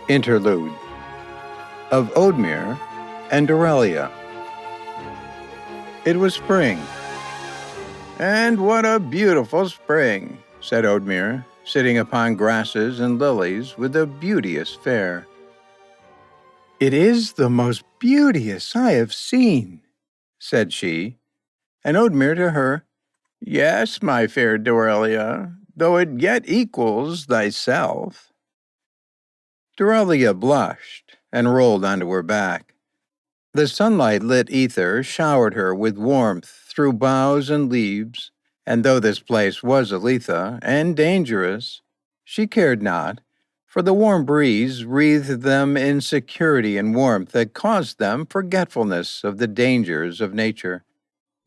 Interlude of Odmer and Dorellia. It was spring. "And what a beautiful spring," said Odmer, sitting upon grasses and lilies with a beauteous fair. "It is the most beauteous I have seen," said she, and Odmer to her, "Yes, my fair Dorellia, though it yet equals thyself." Dorellia blushed and rolled onto her back. The sunlight-lit ether showered her with warmth through boughs and leaves, and though this place was Aletha and dangerous, she cared not, for the warm breeze wreathed them in security and warmth that caused them forgetfulness of the dangers of nature.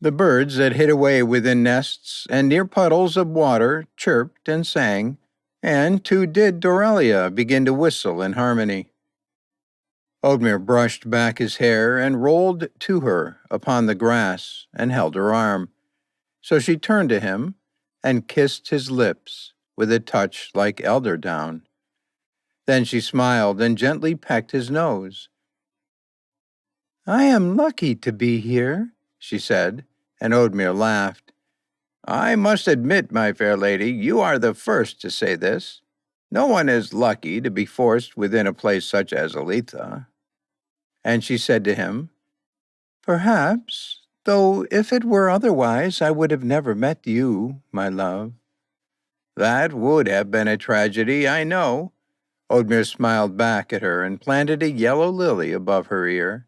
The birds that hid away within nests and near puddles of water chirped and sang, and too did Dorellia begin to whistle in harmony. Odmer brushed back his hair and rolled to her upon the grass and held her arm. So she turned to him and kissed his lips with a touch like elder down. Then she smiled and gently pecked his nose. "I am lucky to be here," she said, and Odmer laughed. "I must admit, my fair lady, you are the first to say this. No one is lucky to be forced within a place such as Aletha." And she said to him, "Perhaps, though if it were otherwise, I would have never met you, my love." "That would have been a tragedy, I know." Odmer smiled back at her and planted a yellow lily above her ear.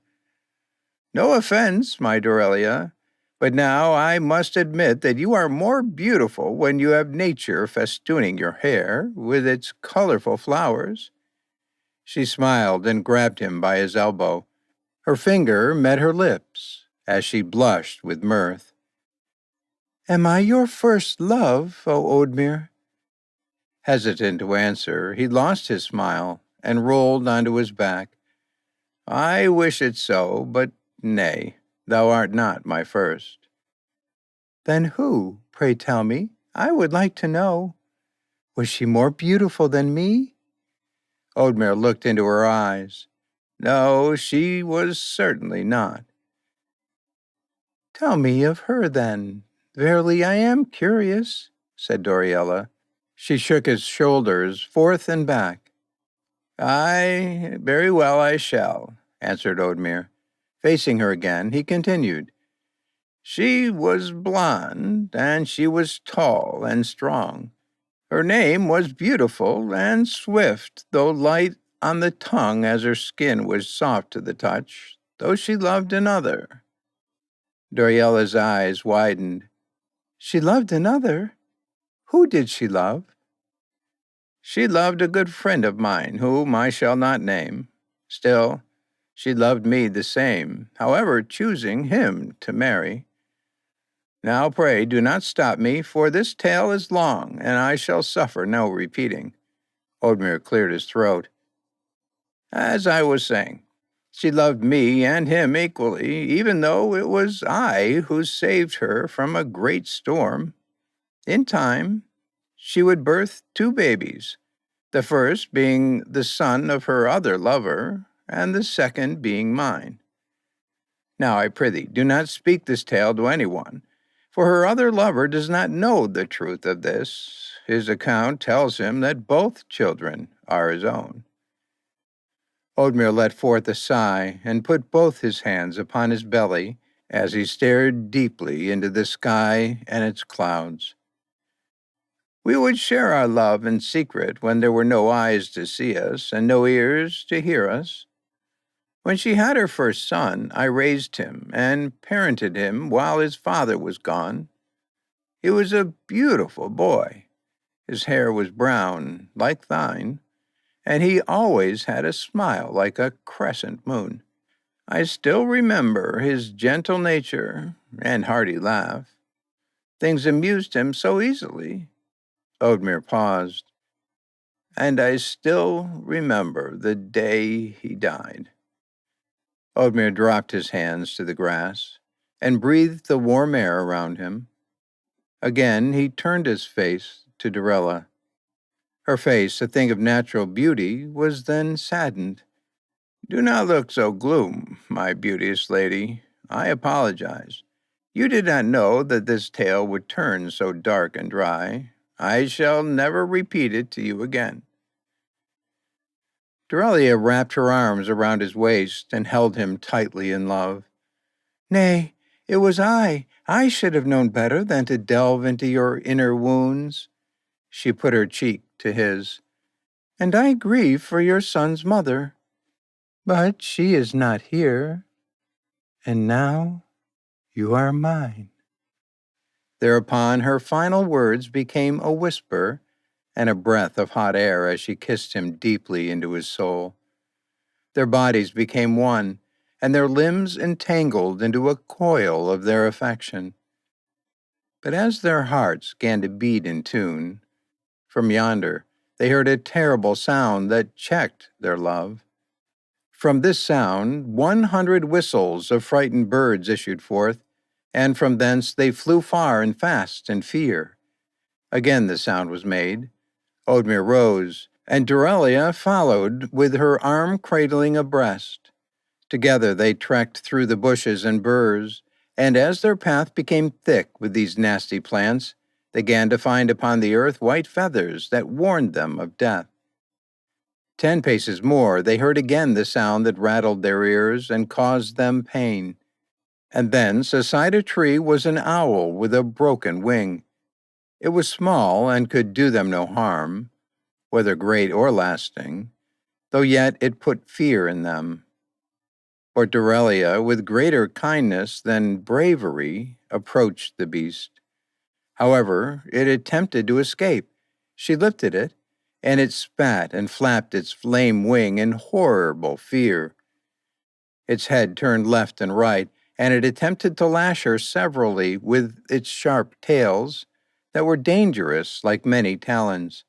"No offense, my Dorellia, but now I must admit that you are more beautiful when you have nature festooning your hair with its colorful flowers." She smiled and grabbed him by his elbow. Her finger met her lips as she blushed with mirth. "Am I your first love, O Odmer?" Hesitant to answer, he lost his smile and rolled onto his back. "I wish it so, but nay, thou art not my first." "Then who, pray tell me? I would like to know. Was she more beautiful than me?" Odmer looked into her eyes. "No, she was certainly not." "Tell me of her, then. Verily I am curious," said Dorellia. She shook his shoulders forth and back. "Aye, very well I shall," answered Odmer. Facing her again, he continued, "She was blonde, and she was tall and strong. Her name was beautiful and swift, though light on the tongue as her skin was soft to the touch, though she loved another." Dorella's eyes widened. "She loved another? Who did she love?" "She loved a good friend of mine, whom I shall not name. Still, she loved me the same, however choosing him to marry. Now pray do not stop me, for this tale is long, and I shall suffer no repeating." Odmer cleared his throat. "As I was saying, she loved me and him equally, even though it was I who saved her from a great storm. In time, she would birth two babies, the first being the son of her other lover, and the second being mine. Now, I prithee, do not speak this tale to anyone, for her other lover does not know the truth of this. His account tells him that both children are his own." Odmer let forth a sigh and put both his hands upon his belly as he stared deeply into the sky and its clouds. "We would share our love in secret when there were no eyes to see us and no ears to hear us. When she had her first son, I raised him and parented him while his father was gone. He was a beautiful boy. His hair was brown, like thine, and he always had a smile like a crescent moon. I still remember his gentle nature and hearty laugh. Things amused him so easily." Odmer paused. "And I still remember the day he died." Odmer dropped his hands to the grass and breathed the warm air around him. Again he turned his face to Dorellia. Her face, a thing of natural beauty, was then saddened. "Do not look so gloom, my beauteous lady. I apologize. You did not know that this tale would turn so dark and dry. I shall never repeat it to you again." Dorellia wrapped her arms around his waist and held him tightly in love. "Nay, it was I. I should have known better than to delve into your inner wounds." She put her cheek to his. "And I grieve for your son's mother. But she is not here, and now you are mine." Thereupon her final words became a whisper and a breath of hot air as she kissed him deeply into his soul. Their bodies became one, and their limbs entangled into a coil of their affection. But as their hearts began to beat in tune, from yonder they heard a terrible sound that checked their love. From this sound 100 whistles of frightened birds issued forth, and from thence they flew far and fast in fear. Again the sound was made. Odmer rose, and Dorellia followed with her arm cradling a breast. Together they trekked through the bushes and burrs, and as their path became thick with these nasty plants, they began to find upon the earth white feathers that warned them of death. 10 paces more, they heard again the sound that rattled their ears and caused them pain. And thence, aside a tree, was an owl with a broken wing. It was small and could do them no harm, whether great or lasting, though yet it put fear in them. But Dorellia, with greater kindness than bravery, approached the beast. However, it attempted to escape. She lifted it, and it spat and flapped its lame wing in horrible fear. Its head turned left and right, and it attempted to lash her severally with its sharp tails that were dangerous like many talons.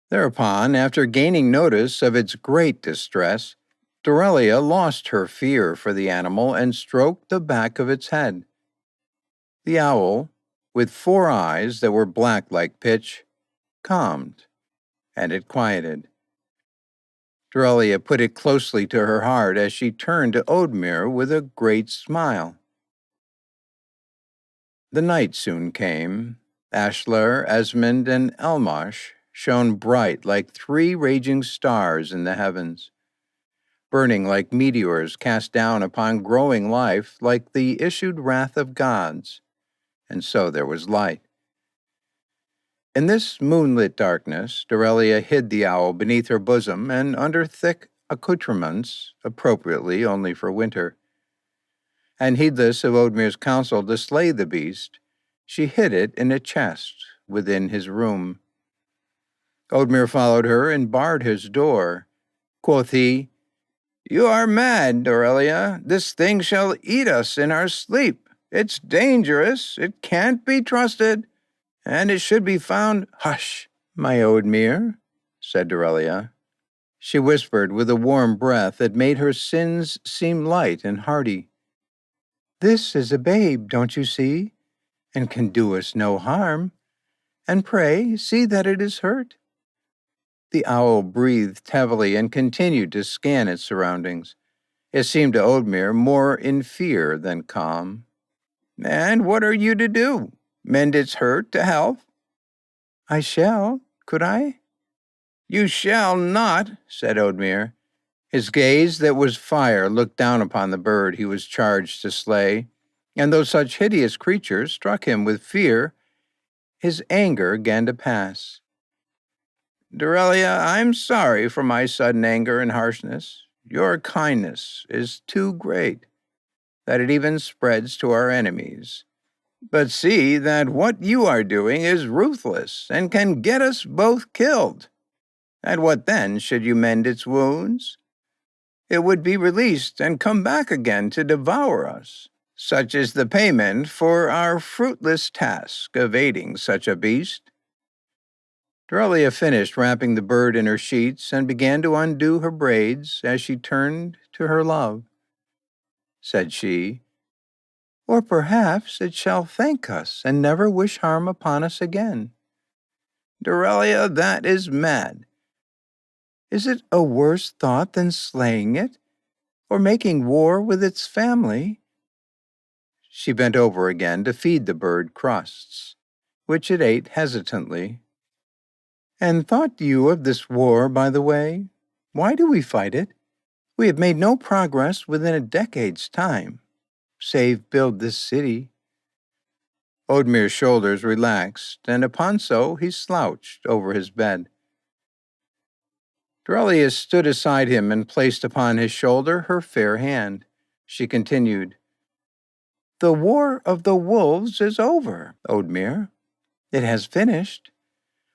Thereupon, after gaining notice of its great distress, Dorellia lost her fear for the animal and stroked the back of its head. The owl, with 4 eyes that were black like pitch, calmed, and it quieted. Dorellia put it closely to her heart as she turned to Odmer with a great smile. The night soon came. Ashlar, Esmond, and Elmarsh shone bright like 3 raging stars in the heavens, burning like meteors cast down upon growing life like the issued wrath of gods, and so there was light. In this moonlit darkness, Dorellia hid the owl beneath her bosom and under thick accoutrements, appropriately only for winter. And heedless of Odmer's counsel to slay the beast, she hid it in a chest within his room. Odmer followed her and barred his door. Quoth he, "You are mad, Dorellia. This thing shall eat us in our sleep. It's dangerous, it can't be trusted, and it should be found—" "Hush, my Odmer," said Dorellia. She whispered with a warm breath that made her sins seem light and hearty. "This is a babe, don't you see, and can do us no harm. And pray, see that it is hurt." The owl breathed heavily and continued to scan its surroundings. It seemed to Odmer more in fear than calm. "And what are you to do? Mend its hurt to health?" "I shall. Could I?" "You shall not," said Odmer. His gaze that was fire looked down upon the bird he was charged to slay, and though such hideous creatures struck him with fear, his anger began to pass. "Dorellia, I'm sorry for my sudden anger and harshness. Your kindness is too great, that it even spreads to our enemies. But see that what you are doing is ruthless and can get us both killed. And what then should you mend its wounds? It would be released and come back again to devour us. Such is the payment for our fruitless task of aiding such a beast." Dorellia finished wrapping the bird in her sheets and began to undo her braids as she turned to her love. Said she, "Or perhaps it shall thank us and never wish harm upon us again." Dorellia, that is mad. Is it a worse thought than slaying it, or making war with its family? She bent over again to feed the bird crusts, which it ate hesitantly. And thought you of this war, by the way? Why do we fight it? We have made no progress within a decade's time, save build this city. Odmer's shoulders relaxed, and upon so he slouched over his bed. Dorellia stood aside him and placed upon his shoulder her fair hand. She continued, The war of the wolves is over, Odmer. It has finished.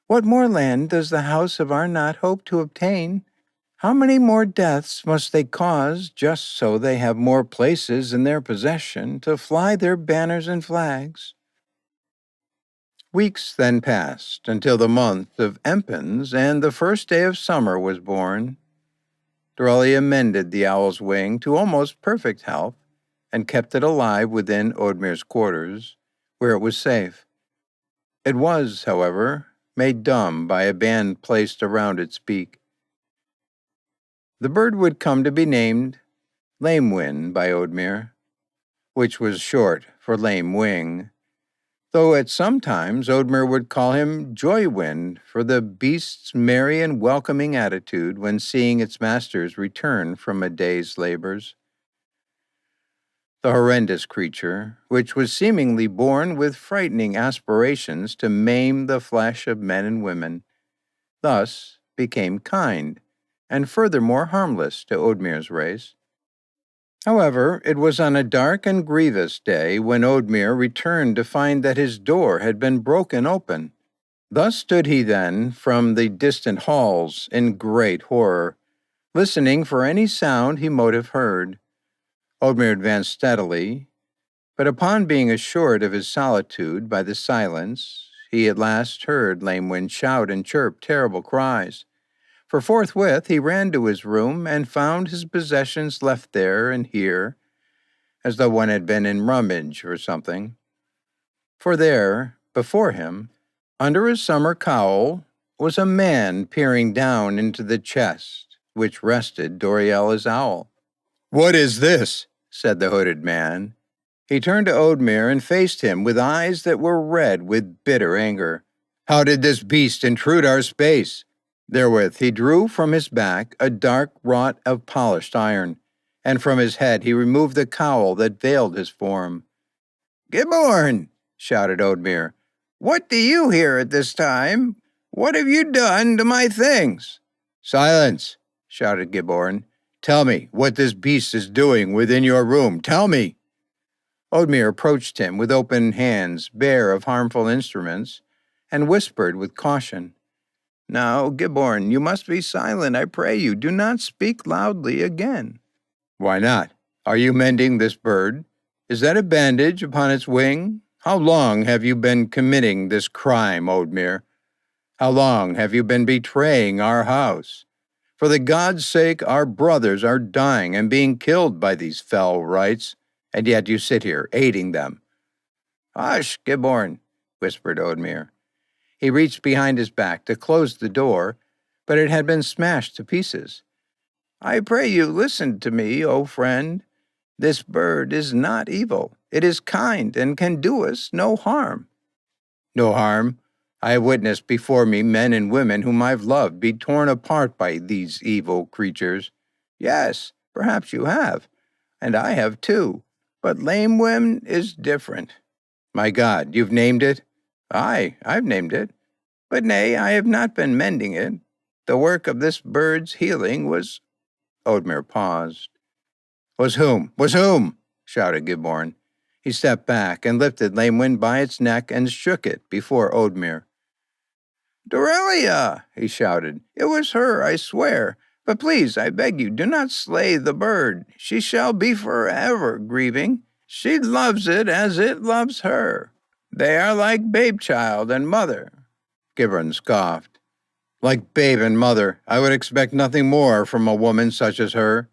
What more land does the house of Arnott hope to obtain? How many more deaths must they cause just so they have more places in their possession to fly their banners and flags? Weeks then passed until the month of Empens and the first day of summer was born. Dorellia mended the owl's wing to almost perfect health and kept it alive within Odmer's quarters, where it was safe. It was, however, made dumb by a band placed around its beak. The bird would come to be named Lamewin by Odmer, which was short for Lame Wing, though at some times Odmer would call him Joywind for the beast's merry and welcoming attitude when seeing its masters return from a day's labors. The horrendous creature, which was seemingly born with frightening aspirations to maim the flesh of men and women, thus became kind, and furthermore harmless to Odmer's race. However, it was on a dark and grievous day when Odmer returned to find that his door had been broken open. Thus stood he then from the distant halls in great horror, listening for any sound he mote have heard. Odmer advanced steadily, but upon being assured of his solitude by the silence, he at last heard Lamewin shout and chirp terrible cries. For forthwith he ran to his room and found his possessions left there and here, as though one had been in rummage or something. For there, before him, under his summer cowl, was a man peering down into the chest which rested Dorella's owl. "What is this?" said the hooded man. He turned to Odmer and faced him with eyes that were red with bitter anger. "How did this beast intrude our space?" Therewith he drew from his back a dark wrought of polished iron, and from his head he removed the cowl that veiled his form. "Giborn!" shouted Odmer. "What do you here at this time? What have you done to my things?" "Silence!" shouted Giborn. "Tell me what this beast is doing within your room. Tell me!" Odmer approached him with open hands, bare of harmful instruments, and whispered with caution, "Now, Giborn, you must be silent, I pray you. Do not speak loudly again." "Why not? Are you mending this bird? Is that a bandage upon its wing? How long have you been committing this crime, Odmer? How long have you been betraying our house? For the gods' sake, our brothers are dying and being killed by these fell rites, and yet you sit here, aiding them." "Hush, Giborn," whispered Odmer. He reached behind his back to close the door, but it had been smashed to pieces. "I pray you listen to me, O friend. This bird is not evil. It is kind and can do us no harm." "No harm? I have witnessed before me men and women whom I've loved be torn apart by these evil creatures." "Yes, perhaps you have, and I have too, but Lamewin is different." "My God, you've named it?" "Aye, I've named it. But nay, I have not been mending it. The work of this bird's healing was—" Odmer paused. Was whom? Shouted Giborn. He stepped back and lifted Lamewin by its neck and shook it before Odmer. "Dorellia!" he shouted. "It was her, I swear. But please, I beg you, do not slay the bird. She shall be forever grieving. She loves it as it loves her. They are like babe-child and mother." Giborn scoffed. "Like babe and mother, I would expect nothing more from a woman such as her."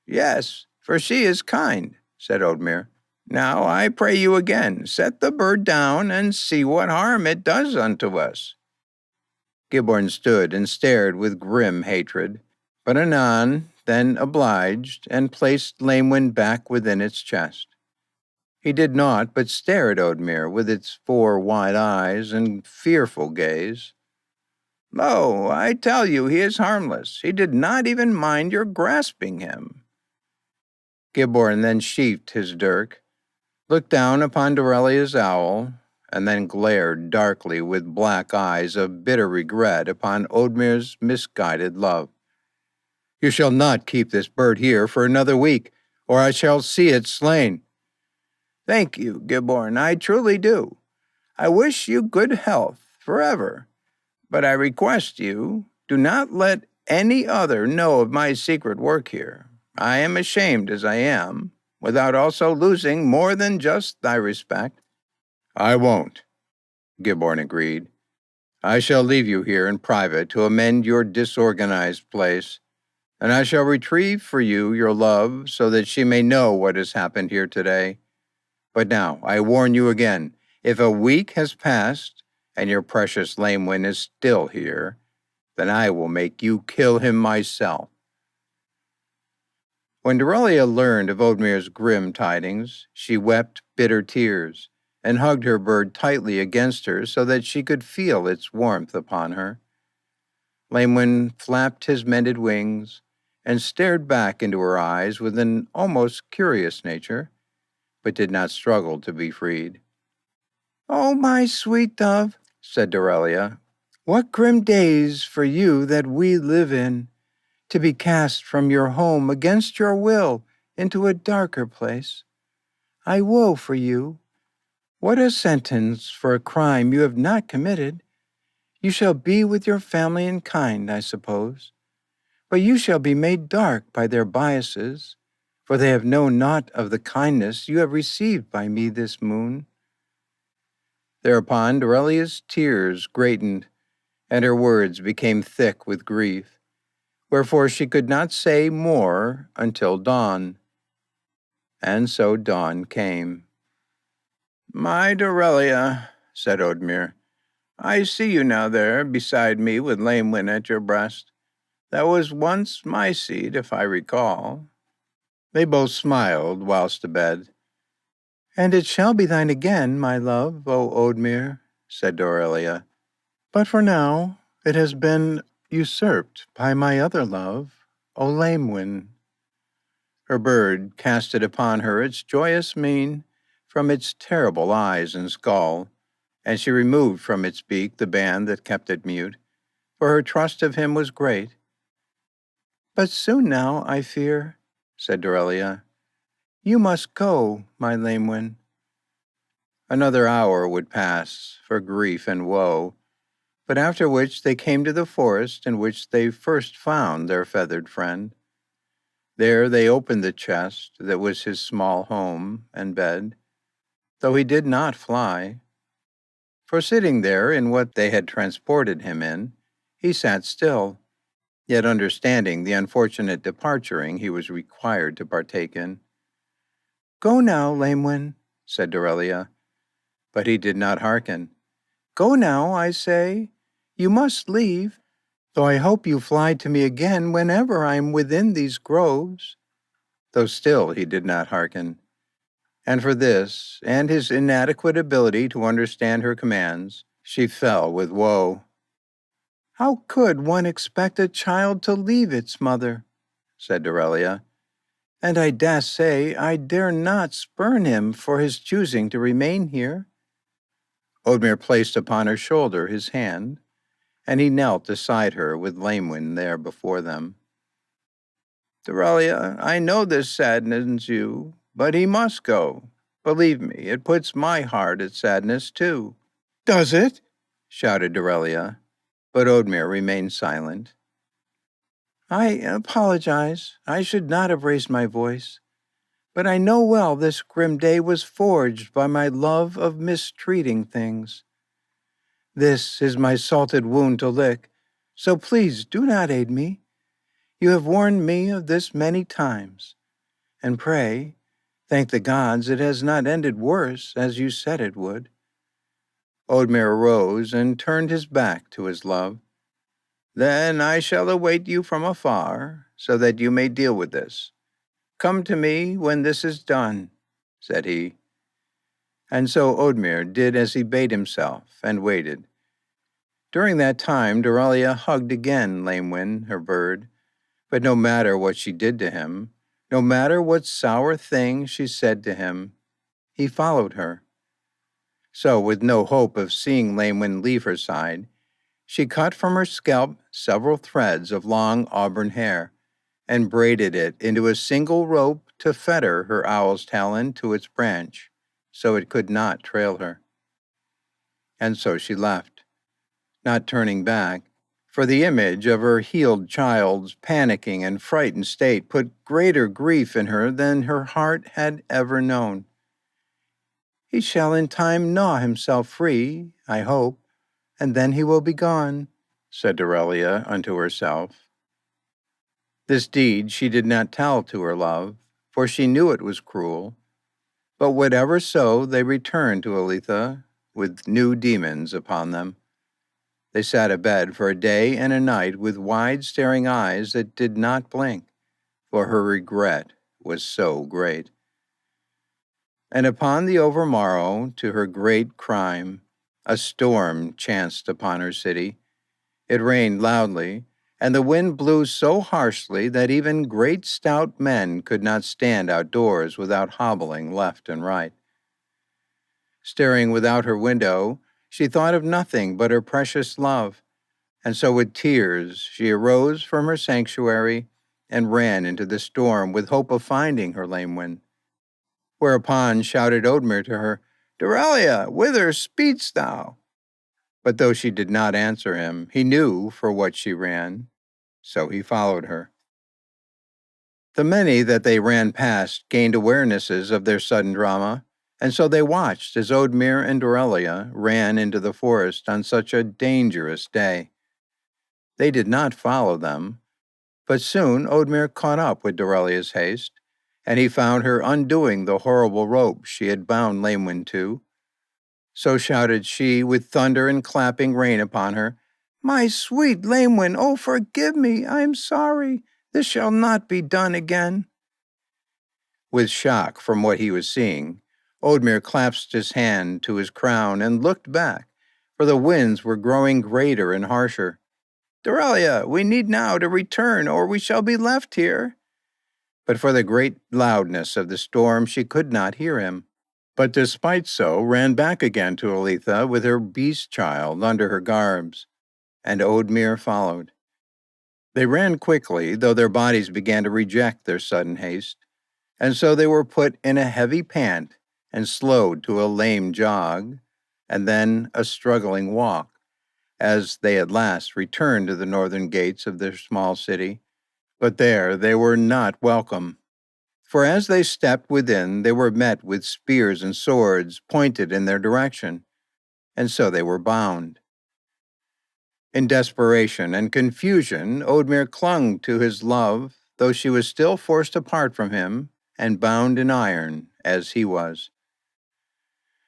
"Yes, for she is kind," said Odmer. "Now I pray you again, set the bird down and see what harm it does unto us." Giborn stood and stared with grim hatred, but anon then obliged and placed Lamewyn back within its chest. He did naught but stare at Odmer with its 4 wide eyes and fearful gaze. "Lo, I tell you he is harmless. He did not even mind your grasping him." Giborn then sheathed his dirk, looked down upon Dorellia's owl, and then glared darkly with black eyes of bitter regret upon Odmer's misguided love. "You shall not keep this bird here for another week, or I shall see it slain." "Thank you, Giborn, I truly do. I wish you good health forever. But I request you, do not let any other know of my secret work here. I am ashamed as I am, without also losing more than just thy respect." "I won't," Giborn agreed. "I shall leave you here in private to amend your disorganized place, and I shall retrieve for you your love so that she may know what has happened here today. But now, I warn you again, if a week has passed and your precious Lamewyn is still here, then I will make you kill him myself." When Dorellia learned of Odmer's grim tidings, she wept bitter tears and hugged her bird tightly against her so that she could feel its warmth upon her. Lamewyn flapped his mended wings and stared back into her eyes with an almost curious nature, but did not struggle to be freed. "Oh, my sweet dove," said Dorellia, "what grim days for you that we live in, to be cast from your home against your will into a darker place. I woe for you. What a sentence for a crime you have not committed. You shall be with your family and kind, I suppose, but you shall be made dark by their biases, for they have known naught of the kindness you have received by me this moon." Thereupon Dorellia's tears greatened, and her words became thick with grief, wherefore she could not say more until dawn. And so dawn came. "My Dorellia," said Odmer, "I see you now there beside me with Lamewyn at your breast. That was once my seat, if I recall." They both smiled whilst abed. "And it shall be thine again, my love, O Odmer," said Dorellia. "But for now it has been usurped by my other love, O Lamewyn." Her bird casted upon her its joyous mien from its terrible eyes and skull, and she removed from its beak the band that kept it mute, for her trust of him was great. "But soon now, I fear," said Dorellia. "You must go, my Lamewyn." Another hour would pass for grief and woe, but after which they came to the forest in which they first found their feathered friend. There they opened the chest that was his small home and bed, though he did not fly. For sitting there in what they had transported him in, he sat still, yet understanding the unfortunate departuring he was required to partake in. "Go now, Lamewyn," said Dorellia, but he did not hearken. "Go now, I say. You must leave, though I hope you fly to me again whenever I am within these groves." Though still he did not hearken. And for this, and his inadequate ability to understand her commands, she fell with woe. "How could one expect a child to leave its mother?" said Dorellia. "And I say I dare not spurn him for his choosing to remain here." Odmer placed upon her shoulder his hand, and he knelt beside her with Lamewyn there before them. "Dorellia, I know this saddens you, but he must go. Believe me, it puts my heart at sadness too." "Does it?" shouted Dorellia, but Odmer remained silent. "I apologize. I should not have raised my voice. But I know well this grim day was forged by my love of mistreating things. This is my salted wound to lick, so please do not aid me. You have warned me of this many times, and pray, thank the gods it has not ended worse, as you said it would." Odmer arose and turned his back to his love, Then I shall await you from afar, so that you may deal with this. Come to me when this is done, said he. And so Odmer did as he bade himself, and waited. During that time Dorellia hugged again Lamewin, her bird, but no matter what she did to him, no matter what sour thing she said to him, he followed her. So, with no hope of seeing Lamewin leave her side, she cut from her scalp several threads of long auburn hair, and braided it into a single rope to fetter her owl's talon to its branch, so it could not trail her. And so she left, not turning back, for the image of her healed child's panicking and frightened state put greater grief in her than her heart had ever known. He shall in time gnaw himself free, I hope, and then he will be gone, said Dorellia unto herself. This deed she did not tell to her love, for she knew it was cruel. But whatever so, they returned to Aletha with new demons upon them. They sat abed for a day and a night with wide staring eyes that did not blink, for her regret was so great. And upon the overmorrow, to her great crime, a storm chanced upon her city. It rained loudly, and the wind blew so harshly that even great stout men could not stand outdoors without hobbling left and right. Staring without her window, she thought of nothing but her precious love, and so with tears she arose from her sanctuary and ran into the storm with hope of finding her Lamewin. Whereupon shouted Odmer to her, Dorellia, whither speedst thou? But though she did not answer him, he knew for what she ran, so he followed her. The many that they ran past gained awarenesses of their sudden drama, and so they watched as Odmer and Dorellia ran into the forest on such a dangerous day. They did not follow them, but soon Odmer caught up with Dorellia's haste, and he found her undoing the horrible rope she had bound Lamewin to. So shouted she, with thunder and clapping rain upon her, My sweet Lamewin, oh, forgive me, I am sorry. This shall not be done again. With shock from what he was seeing, Odmer clasped his hand to his crown and looked back, for the winds were growing greater and harsher. Dorellia, we need now to return, or we shall be left here. But for the great loudness of the storm she could not hear him, but despite so ran back again to Aletha with her beast child under her garbs, and Odmer followed. They ran quickly, though their bodies began to reject their sudden haste, and so they were put in a heavy pant and slowed to a lame jog, and then a struggling walk, as they at last returned to the northern gates of their small city. But there they were not welcome, for as they stepped within, they were met with spears and swords pointed in their direction, and so they were bound. In desperation and confusion, Odmer clung to his love, though she was still forced apart from him and bound in iron, as he was.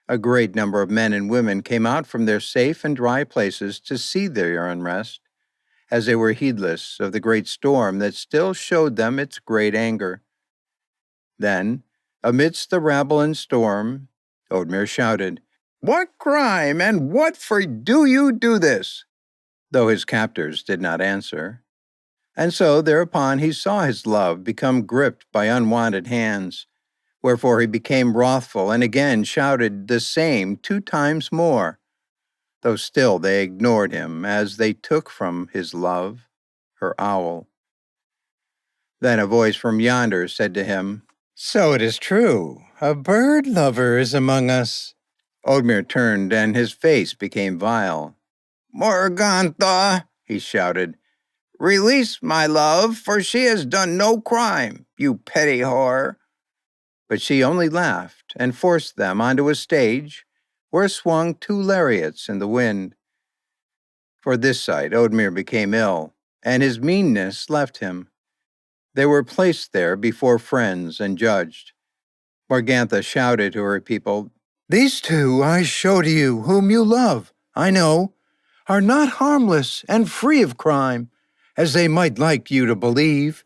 A great number of men and women came out from their safe and dry places to see their unrest, as they were heedless of the great storm that still showed them its great anger. Then, amidst the rabble and storm, Odmer shouted, What crime, and what for do you do this? Though his captors did not answer. And so thereupon he saw his love become gripped by unwanted hands, wherefore he became wrathful and again shouted the same 2 times more, though still they ignored him as they took from his love her owl. Then a voice from yonder said to him, So it is true, a bird lover is among us. Odmer turned, and his face became vile. Morgantha, he shouted, release my love, for she has done no crime, you petty whore. But she only laughed and forced them onto a stage where swung 2 lariats in the wind. For this sight Odmer became ill, and his meanness left him. They were placed there before friends and judged. Morgantha shouted to her people, These 2 I show to you, whom you love, I know. are not harmless and free of crime, as they might like you to believe.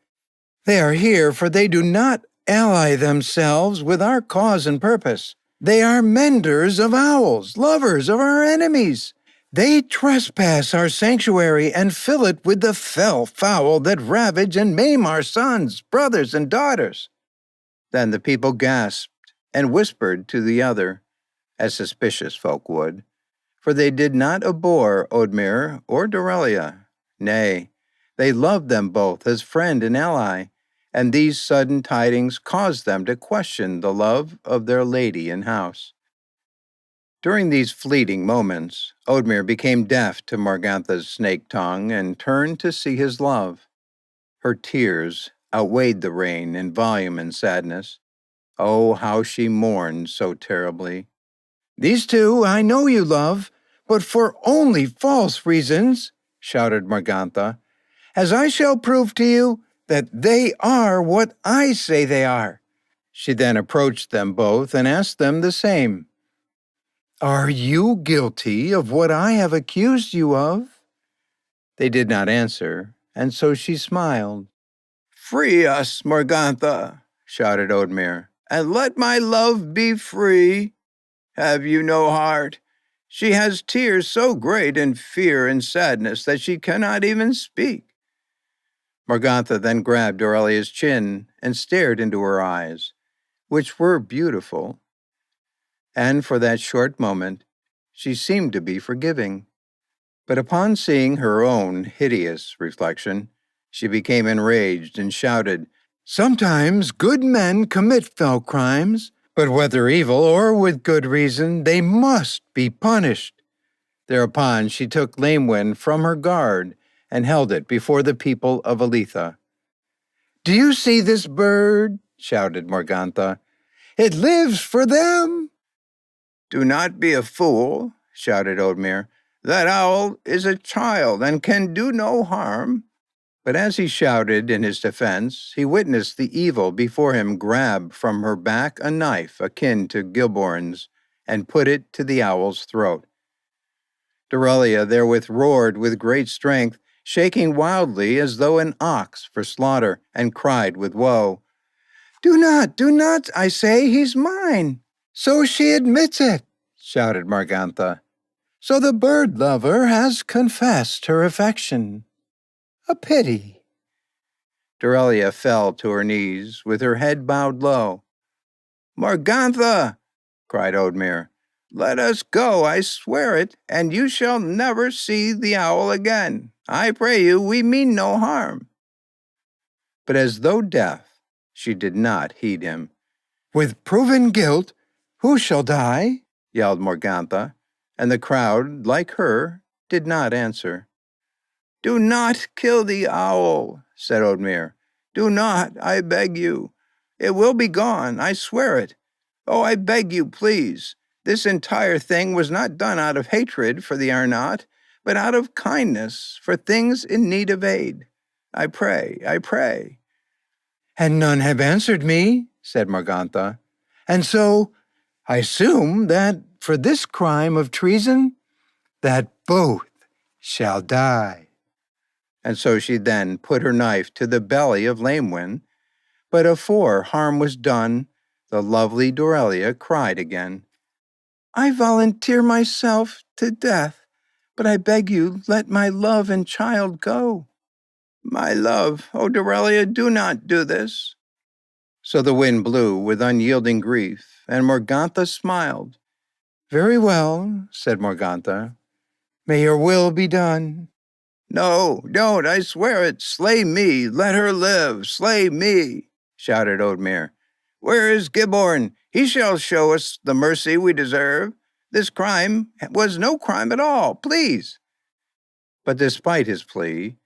They are here for they do not ally themselves with our cause and purpose. They are menders of owls, lovers of our enemies. They trespass our sanctuary and fill it with the fell fowl that ravage and maim our sons, brothers, and daughters." Then the people gasped and whispered to the other, as suspicious folk would, for they did not abhor Odmer or Dorellia. Nay, they loved them both as friend and ally, and these sudden tidings caused them to question the love of their lady in house. During these fleeting moments, Odmer became deaf to Morgantha's snake tongue and turned to see his love. Her tears outweighed the rain in volume and sadness. Oh, how she mourned so terribly. "These two I know you love, but for only false reasons," shouted Morgantha, "as I shall prove to you that they are what I say they are." She then approached them both and asked them the same. "Are you guilty of what I have accused you of?" They did not answer, and so she smiled. "Free us, Morgantha," shouted Odmer, "and let my love be free. Have you no heart? She has tears so great in fear and sadness that she cannot even speak." Morgantha then grabbed Dorellia's chin and stared into her eyes, which were beautiful, and for that short moment she seemed to be forgiving. But upon seeing her own hideous reflection, she became enraged and shouted, "Sometimes good men commit fell crimes, but whether evil or with good reason, they must be punished." Thereupon she took Lamewyn from her guard and held it before the people of Aletha. "Do you see this bird?" shouted Morgantha. "It lives for them." "Do not be a fool," shouted Odmer. "That owl is a child and can do no harm." But as he shouted in his defense, he witnessed the evil before him grab from her back a knife akin to Giborn's and put it to the owl's throat. Dorellia therewith roared with great strength, shaking wildly as though an ox for slaughter, and cried with woe, do not, I say, he's mine." "So she admits it," shouted Morgantha. "So the bird lover has confessed her affection. A pity." Dorellia fell to her knees, with her head bowed low. "Morgantha," cried Odmer, "let us go, I swear it, and you shall never see the owl again. I pray you, we mean no harm." But as though deaf, she did not heed him. "With proven guilt, who shall die?" yelled Morgantha, and the crowd, like her, did not answer. "Do not kill the owl," said Odmer. "Do not, I beg you. It will be gone, I swear it. Oh, I beg you, please. This entire thing was not done out of hatred for the Arnott, but out of kindness for things in need of aid. I pray, I pray." "And none have answered me," said Morgantha. "And so I assume that for this crime of treason, that both shall die." And so she then put her knife to the belly of Lamewyn, but afore harm was done, the lovely Dorellia cried again, "I volunteer myself to death, but I beg you let my love and child go." "My love, O Dorellia, do not do this." So the wind blew with unyielding grief, and Morgantha smiled. "Very well," said Morgantha. "May your will be done." "No, don't, I swear it. Slay me, let her live, slay me," shouted Odmer. "Where is Giborn? He shall show us the mercy we deserve. This crime was no crime at all, please." But despite his plea,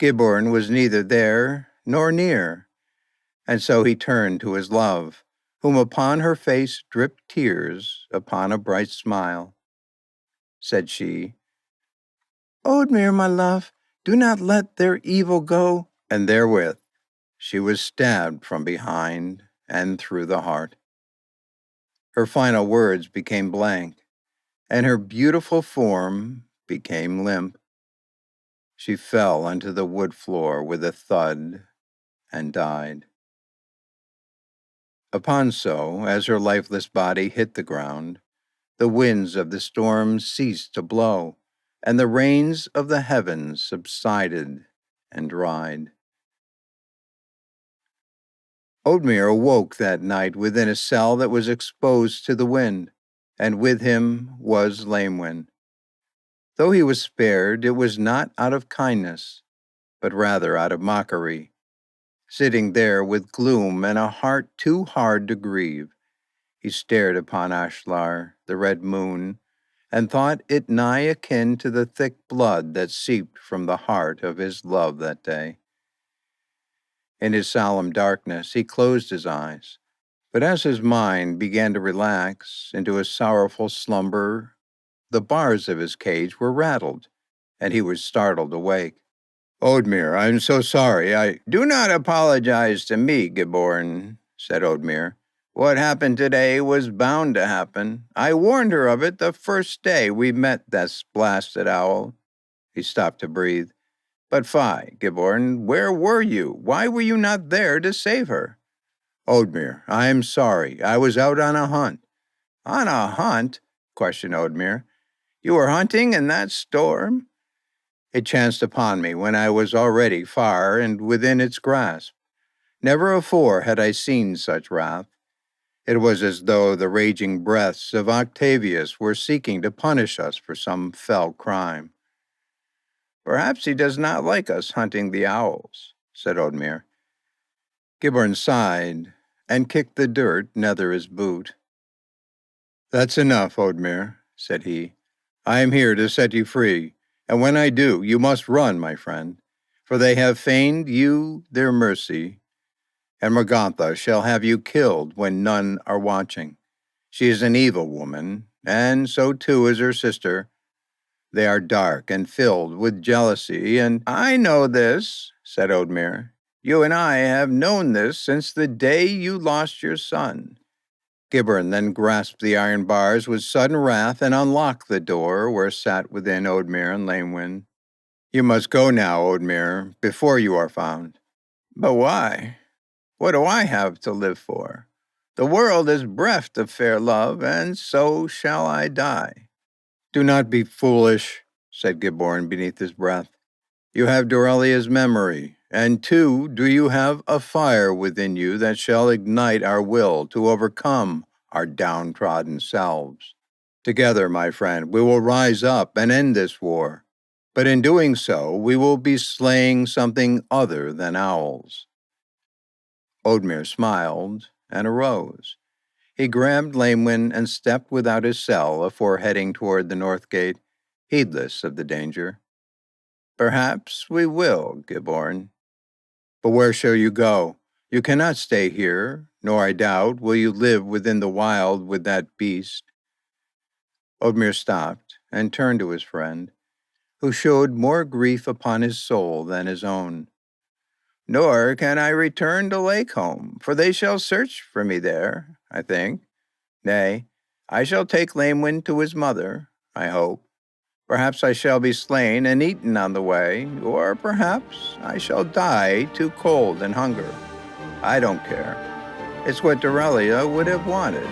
Giborn was neither there nor near, and so he turned to his love, whom upon her face dripped tears upon a bright smile. Said she, "Odmer, my love, do not let their evil go." And therewith she was stabbed from behind and through the heart. Her final words became blank, and her beautiful form became limp. She fell onto the wood floor with a thud and died. Upon so, as her lifeless body hit the ground, the winds of the storm ceased to blow, and the rains of the heavens subsided and dried. Odmer awoke that night within a cell that was exposed to the wind, and with him was Lamewyn. Though he was spared, it was not out of kindness, but rather out of mockery. Sitting there with gloom and a heart too hard to grieve, he stared upon Ashlar, the red moon, and thought it nigh akin to the thick blood that seeped from the heart of his love that day. In his solemn darkness, he closed his eyes, but as his mind began to relax into a sorrowful slumber, the bars of his cage were rattled, and he was startled awake. "Odmer, I'm so sorry. Do not apologize to me, Giborn," said Odmer. "What happened today was bound to happen. I warned her of it the first day we met this blasted owl." He stopped to breathe. "But fie, Giborn, where were you? Why were you not there to save her?" "Odmer, I am sorry. I was out on a hunt." "On a hunt?" questioned Odmer. "You were hunting in that storm?" "It chanced upon me when I was already far and within its grasp. Never afore had I seen such wrath. It was as though the raging breaths of Octavius were seeking to punish us for some fell crime." "Perhaps he does not like us hunting the owls," said Odmer. Giborn sighed and kicked the dirt nether his boot. "That's enough, Odmer," said he. "I am here to set you free, and when I do, you must run, my friend, for they have feigned you their mercy, and Morgantha shall have you killed when none are watching. She is an evil woman, and so too is her sister. They are dark and filled with jealousy, and—" "I know this," said Odmer. "You and I have known this since the day you lost your son." Giborn then grasped the iron bars with sudden wrath and unlocked the door where sat within Odmer and Lamewyn. "You must go now, Odmer, before you are found." "But why? What do I have to live for? The world is bereft of fair love, and so shall I die." "Do not be foolish," said Giborn beneath his breath. "You have Dorellia's memory, and too do you have a fire within you that shall ignite our will to overcome our downtrodden selves. Together, my friend, we will rise up and end this war, but in doing so, we will be slaying something other than owls." Odmer smiled and arose. He grabbed Lamewyn and stepped without his cell afore heading toward the north gate, heedless of the danger. "Perhaps we will, Giborn. But where shall you go? You cannot stay here, nor, I doubt, will you live within the wild with that beast." Odmer stopped and turned to his friend, who showed more grief upon his soul than his own. "Nor can I return to Lakeholm, for they shall search for me there, I think. Nay, I shall take Lamewyn to his mother, I hope. Perhaps I shall be slain and eaten on the way, or perhaps I shall die too cold and hunger. I don't care. It's what Dorellia would have wanted."